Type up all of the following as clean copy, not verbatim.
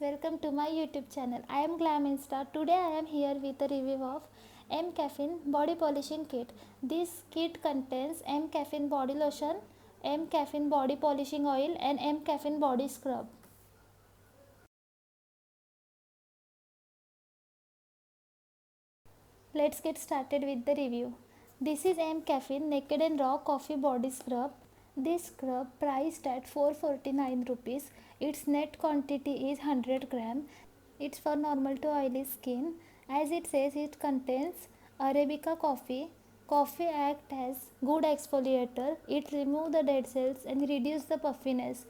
welcome to my YouTube channel. I am Glam Insta. Today I am here with a review of M Caffeine Body Polishing Kit. This kit contains M Caffeine Body Lotion, M Caffeine Body Polishing Oil and M Caffeine Body Scrub. Let's get started with the review. This is M Caffeine Naked and Raw Coffee Body Scrub. This scrub priced at 449 rupees. Its net quantity is 100 gram. It's for normal to oily skin. As it says, it contains Arabica coffee. Coffee acts as good exfoliator. It removes the dead cells and reduces the puffiness.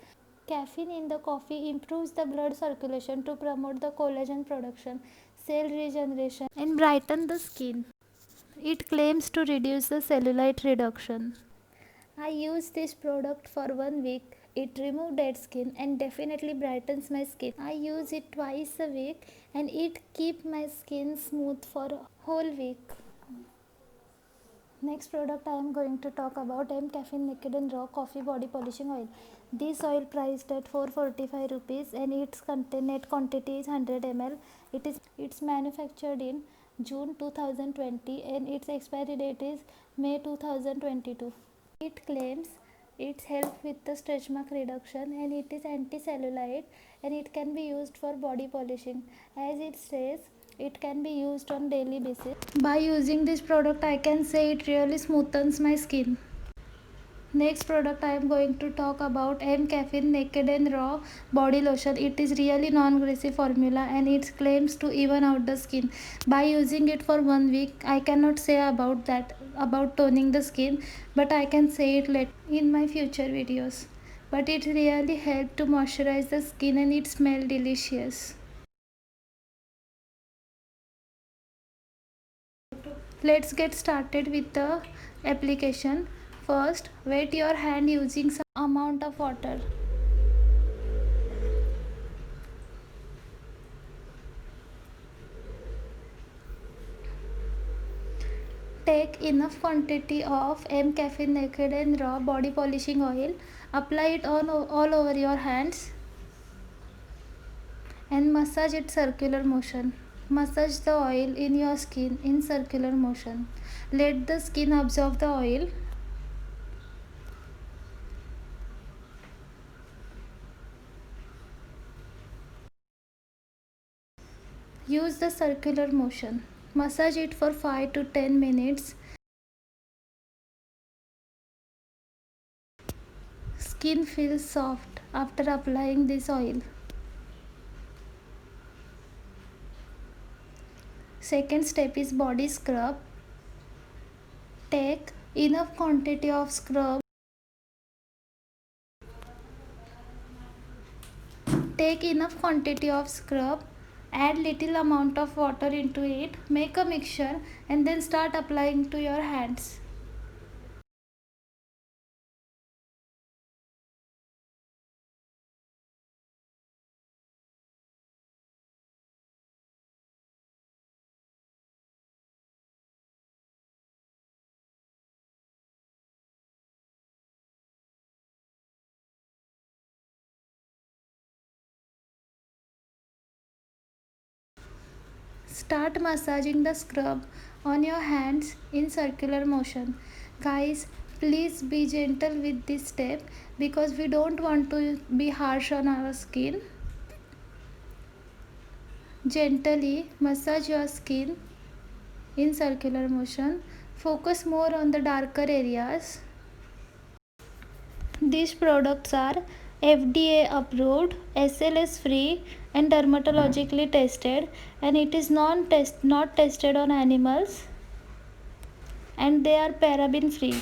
Caffeine in the coffee improves the blood circulation to promote the collagen production, cell regeneration, and brighten the skin. It claims to reduce the cellulite reduction. I use this product for 1 week. It removes dead skin and definitely brightens my skin. I use it twice a week and it keeps my skin smooth for a whole week. Next product I am going to talk about M Caffeine Naked and Raw Coffee Body Polishing Oil. This oil priced at 445 rupees and its net quantity is 100 ml. It's manufactured in June 2020 and its expiry date is May 2022. It claims it helps with the stretch mark reduction and it is anti-cellulite and it can be used for body polishing. As it says, it can be used on daily basis. By using this product, I can say it really smoothens my skin. Next product I am going to talk about M Caffeine Naked and Raw Body Lotion. It is really non-greasy formula and it claims to even out the skin. By using it for 1 week, I cannot say about toning the skin, but I can say it later in my future videos. But it really helps to moisturize the skin and it smells delicious. Let's get started with the application. First, wet your hand using some amount of water. Take enough quantity of M Caffeine Naked and Raw Body Polishing Oil. Apply it on all over your hands and massage it circular motion. Massage the oil in your skin in circular motion. Let the skin absorb the oil. Use the circular motion. Massage it for 5 to 10 minutes. Skin feels soft after applying this oil. Second step is body scrub. Take enough quantity of scrub. Take enough quantity of scrub. Add little amount of water into it. Make a mixture and then start applying to your hands. Start massaging the scrub on your hands in circular motion. Guys, please be gentle with this step because we don't want to be harsh on our skin. Gently massage your skin in circular motion. Focus more on the darker areas. These products are FDA approved, SLS free and dermatologically tested, and it is not tested on animals, and they are paraben free.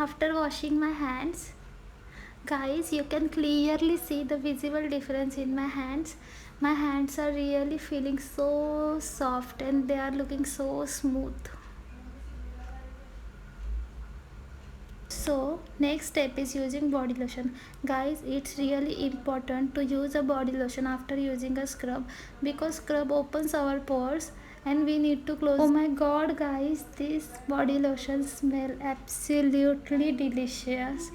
after washing my hands, guys, you can clearly see the visible difference in my hands. My hands are really feeling so soft and they are looking so smooth. So next step is using body lotion. Guys, it's really important to use a body lotion after using a scrub, because scrub opens our pores and we need to close. Oh my god, guys, this body lotion smell absolutely delicious.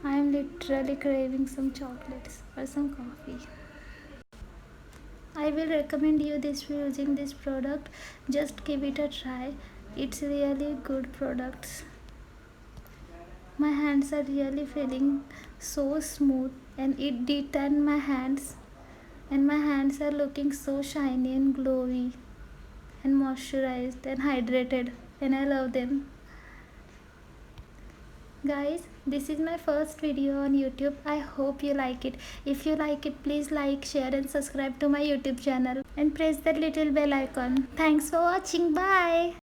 I am literally craving some chocolates or some coffee. I will recommend you this using this product. Just give it a try. It's really good products. My hands are really feeling so smooth and it detanged my hands, and my hands are looking so shiny and glowy and moisturized and hydrated, and I love them. Guys, this is my first video on YouTube. I hope you like it. If you like it, please like, share and subscribe to my YouTube channel and press that little bell icon. Thanks for watching. Bye.